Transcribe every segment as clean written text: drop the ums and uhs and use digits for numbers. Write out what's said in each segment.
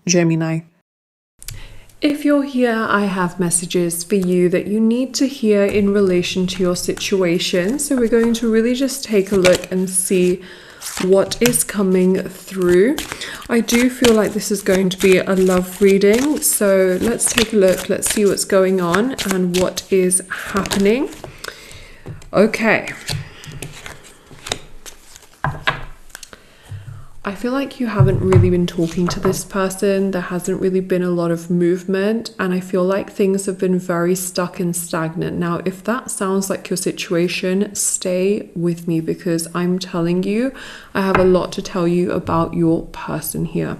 Gemini. If you're here, I have messages for you that you need to hear in relation to your situation. So we're going to really just take a look and see what is coming through. I do feel like this is going to be a love reading. So let's take a look. Let's see what's going on and what is happening. Okay. I feel like you haven't really been talking to this person. There hasn't really been a lot of movement, and I feel like things have been very stuck and stagnant. Now, if that sounds like your situation, stay with me because I'm telling you, I have a lot to tell you about your person here.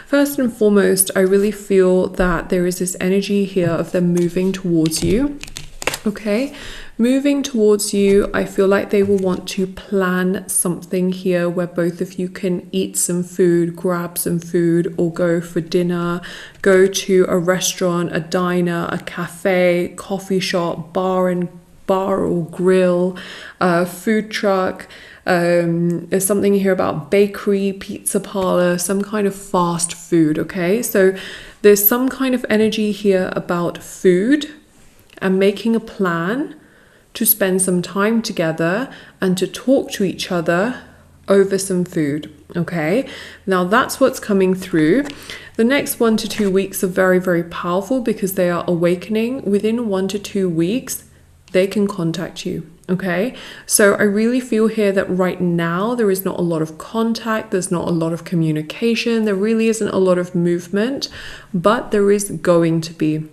First and foremost, I really feel that there is this energy here of them moving towards you. Okay, moving towards you, I feel like they will want to plan something here where both of you can eat some food, grab some food, or go for dinner, go to a restaurant, a diner, a cafe, coffee shop, bar or grill, food truck. There's something here about bakery, pizza parlor, some kind of fast food. Okay, so there's some kind of energy here about food and making a plan to spend some time together and to talk to each other over some food. Okay, now that's what's coming through. The next 1 to 2 weeks are very, very powerful because they are awakening. Within 1 to 2 weeks, they can contact you. Okay, so I really feel here that right now there is not a lot of contact, there's not a lot of communication, there really isn't a lot of movement, but there is going to be.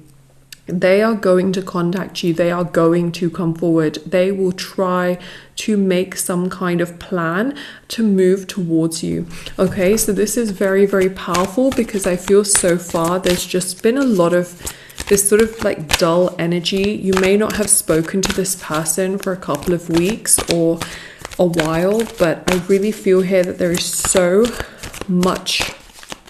They are going to contact you. They are going to come forward. They will try to make some kind of plan to move towards you. Okay, so this is very, very powerful because I feel so far there's just been a lot of this sort of like dull energy. You may not have spoken to this person for a couple of weeks or a while, but I really feel here that there is so much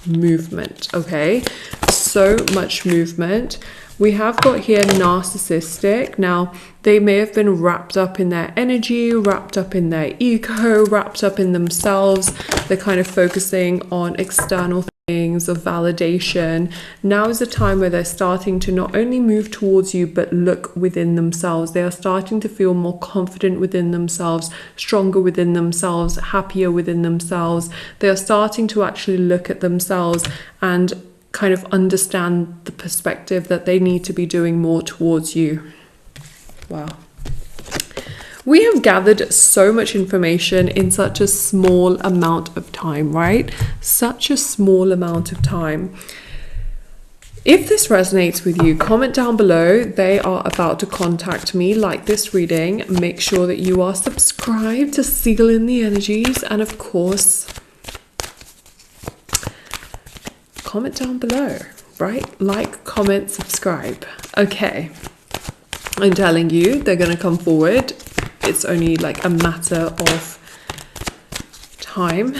movement. Okay, so much movement. We have got here narcissistic. Now, they may have been wrapped up in their energy, wrapped up in their ego, wrapped up in themselves. They're kind of focusing on external things of validation. Now is the time where they're starting to not only move towards you, but look within themselves. They are starting to feel more confident within themselves, stronger within themselves, happier within themselves. They are starting to actually look at themselves and kind of understand the perspective that they need to be doing more towards you. Wow. We have gathered so much information in such a small amount of time, right? Such a small amount of time. If this resonates with you, comment down below. They are about to contact me. Like this reading. Make sure that you are subscribed to seal in the energies. And of course, comment down below, right? Like, comment, subscribe. Okay, I'm telling you, they're going to come forward. It's only like a matter of time.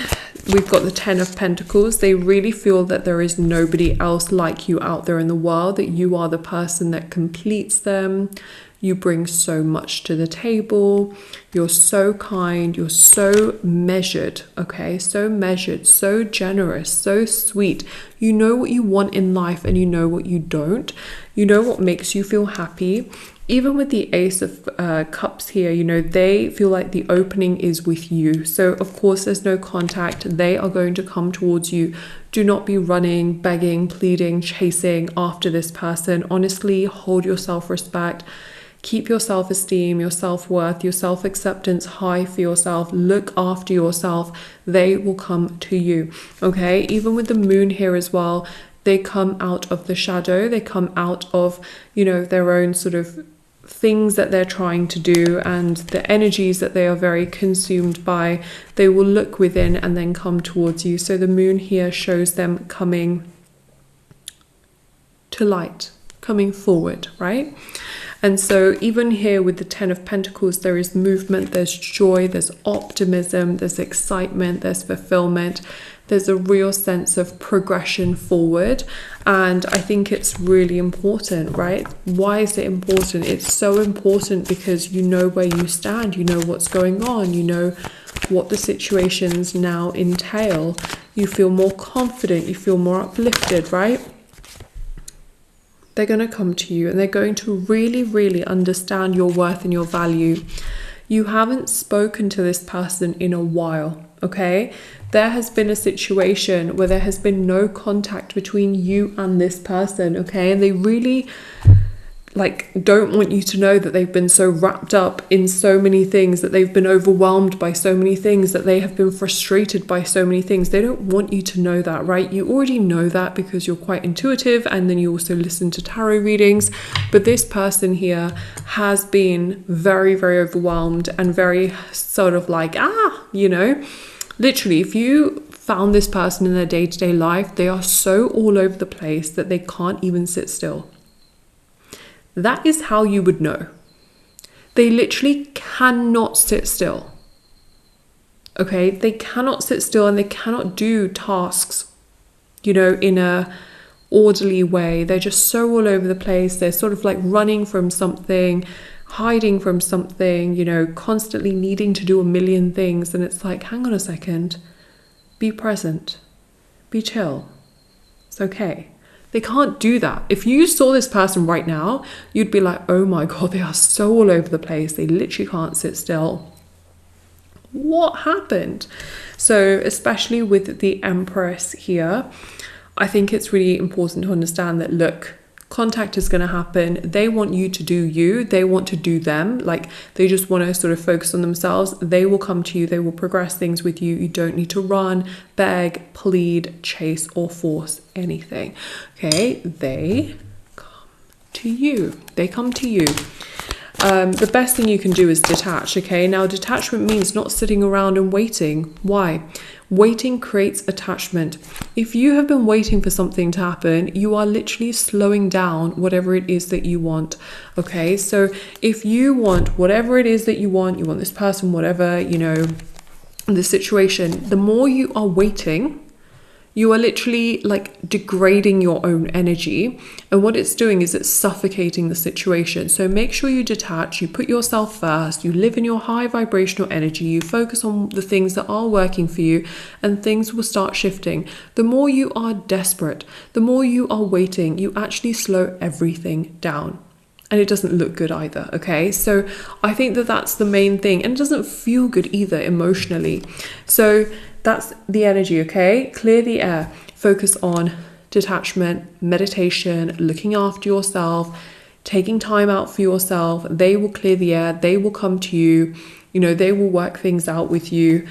We've got the 10 of Pentacles. They really feel that there is nobody else like you out there in the world, that you are the person that completes them. You bring so much to the table. You're so kind. You're so measured, okay? So measured, so generous, so sweet. You know what you want in life and you know what you don't. You know what makes you feel happy. Even with the Ace of Cups here, you know, they feel like the opening is with you. So, of course, there's no contact. They are going to come towards you. Do not be running, begging, pleading, chasing after this person. Honestly, hold your self-respect. Keep your self-esteem, your self-worth, your self-acceptance high for yourself. Look after yourself. They will come to you, okay? Even with the moon here as well, they come out of the shadow. They come out of, you know, their own sort of things that they're trying to do and the energies that they are very consumed by. They will look within and then come towards you. So the moon here shows them coming to light, coming forward, right? And so even here with the 10 of Pentacles, there is movement, there's joy, there's optimism, there's excitement, there's fulfillment. There's a real sense of progression forward. And I think it's really important, right? Why is it important? It's so important because you know where you stand, you know what's going on, you know what the situations now entail. you feel more confident, you feel more uplifted, right? They're going to come to you and they're going to really, really understand your worth and your value. You haven't spoken to this person in a while, okay? There has been a situation where there has been no contact between you and this person, okay? And they really don't want you to know that they've been so wrapped up in so many things, that they've been overwhelmed by so many things, that they have been frustrated by so many things. They don't want you to know that, right? You already know that because you're quite intuitive, and then you also listen to tarot readings. But this person here has been very, very overwhelmed and very sort of literally, if you found this person in their day-to-day life, they are so all over the place that they can't even sit still. That is how you would know. They literally cannot sit still. Okay, they cannot sit still and they cannot do tasks, in a orderly way. They're just so all over the place. They're sort of like running from something, hiding from something, constantly needing to do a million things. And it's like, hang on a second, be present, be chill. It's okay. They can't do that. If you saw this person right now, you'd be like, oh my God, they are so all over the place. They literally can't sit still. What happened? So especially with the Empress here, I think it's really important to understand that, look, contact is going to happen. They want you to do you. They want to do them. They just want to sort of focus on themselves. They will come to you. They will progress things with you. You don't need to run, beg, plead, chase, or force anything. Okay, they come to you. They come to you. The best thing you can do is detach, okay? Now, detachment means not sitting around and waiting. Why? Waiting creates attachment. If you have been waiting for something to happen, you are literally slowing down whatever it is that you want, okay? So if you want whatever it is that you want this person, whatever, the situation, the more you are waiting, you are literally degrading your own energy, and what it's doing is it's suffocating the situation. So make sure you detach, you put yourself first, you live in your high vibrational energy, you focus on the things that are working for you, and things will start shifting. The more you are desperate, the more you are waiting, you actually slow everything down. And it doesn't look good either, okay? So I think that that's the main thing, and it doesn't feel good either emotionally. So that's the energy, okay? Clear the air. Focus on detachment, meditation, looking after yourself, taking time out for yourself. They will clear the air. They will come to you. They will work things out with you.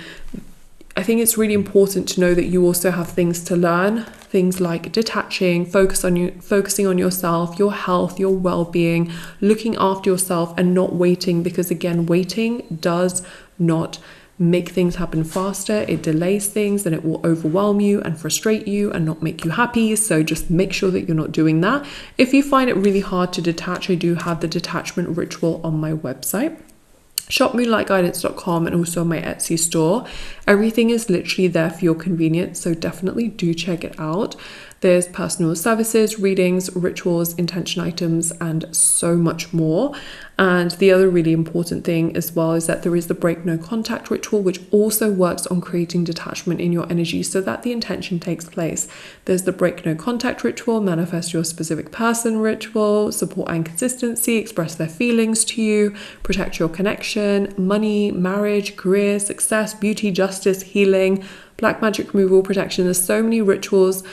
I think it's really important to know that you also have things to learn, things like detaching, focusing on yourself, your health, your well-being, looking after yourself and not waiting, because again, waiting does not make things happen faster. It delays things and it will overwhelm you and frustrate you and not make you happy. So just make sure that you're not doing that. If you find it really hard to detach, I do have the detachment ritual on my website, shopmoonlightguidance.com, and also my Etsy store. Everything is literally there for your convenience, so definitely do check it out. There's personal services, readings, rituals, intention items, and so much more. And the other really important thing as well is that there is the break no contact ritual, which also works on creating detachment in your energy so that the intention takes place. There's the break no contact ritual, manifest your specific person ritual, support and consistency, express their feelings to you, protect your connection, money, marriage, career, success, beauty, justice, healing, black magic removal, protection. There's so many rituals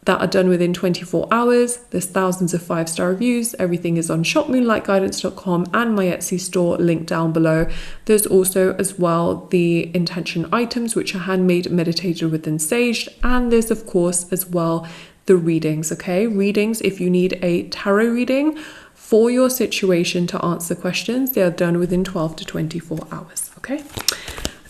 that are done within 24 hours. There's thousands of 5-star reviews. Everything is on shopmoonlightguidance.com and my Etsy store, link down below. There's also as well the intention items, which are handmade, meditated with, and saged. And there's of course as well the readings, okay? Readings, if you need a tarot reading for your situation to answer questions, they are done within 12 to 24 hours, okay?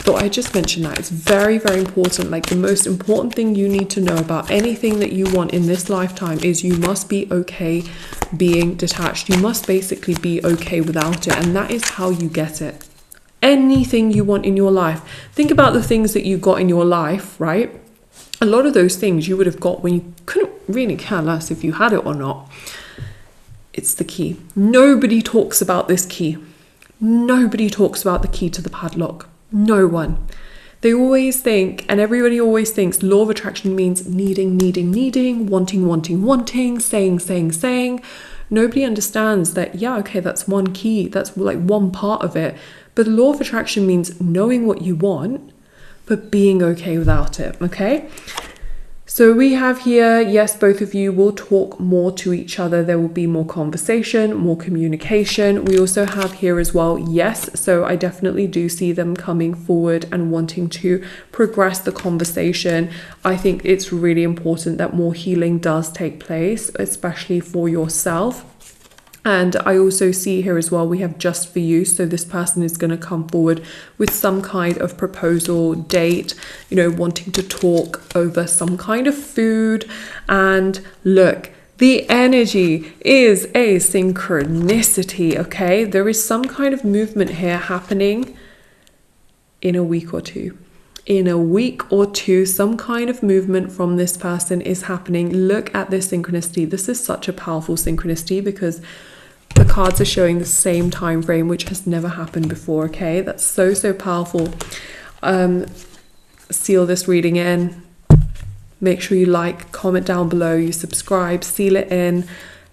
Thought I just mentioned that. It's very, very important. The most important thing you need to know about anything that you want in this lifetime is you must be okay being detached. You must basically be okay without it, and that is how you get it. Anything you want in your life. Think about the things that you got in your life, right? A lot of those things you would have got when you couldn't really care less if you had it or not. It's the key. Nobody talks about this key. Nobody talks about the key to the padlock. No one. They always think, and everybody always thinks, law of attraction means needing, wanting, saying. Nobody understands that, yeah, okay, that's one key. That's like one part of it. But the law of attraction means knowing what you want, but being okay without it, okay? So we have here, yes, both of you will talk more to each other. There will be more conversation, more communication. We also have here as well, yes. So I definitely do see them coming forward and wanting to progress the conversation. I think it's really important that more healing does take place, especially for yourself. And I also see here as well, we have just for you. So this person is going to come forward with some kind of proposal, date, you know, wanting to talk over some kind of food. And look, the energy is a synchronicity, okay? There is some kind of movement here happening in a week or two. In a week or two, some kind of movement from this person is happening. Look at this synchronicity. This is such a powerful synchronicity because the cards are showing the same time frame, which has never happened before, okay? That's so powerful. Seal this reading in. Make sure you like, comment down below, you subscribe, seal it in.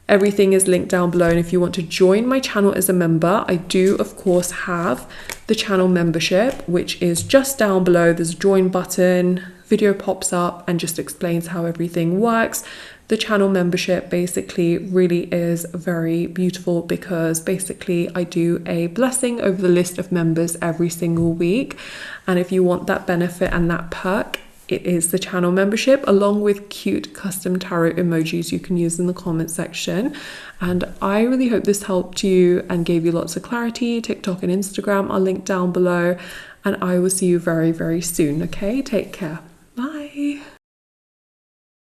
Everything is linked down below. And if you want to join my channel as a member, I do, of course, have the channel membership, which is just down below. There's a join button, video pops up and just explains how everything works. The channel membership basically really is very beautiful because basically I do a blessing over the list of members every single week. And if you want that benefit and that perk, it is the channel membership, along with cute custom tarot emojis you can use in the comment section. And I really hope this helped you and gave you lots of clarity. TikTok and Instagram are linked down below. And I will see you very, very soon. Okay, take care. Bye.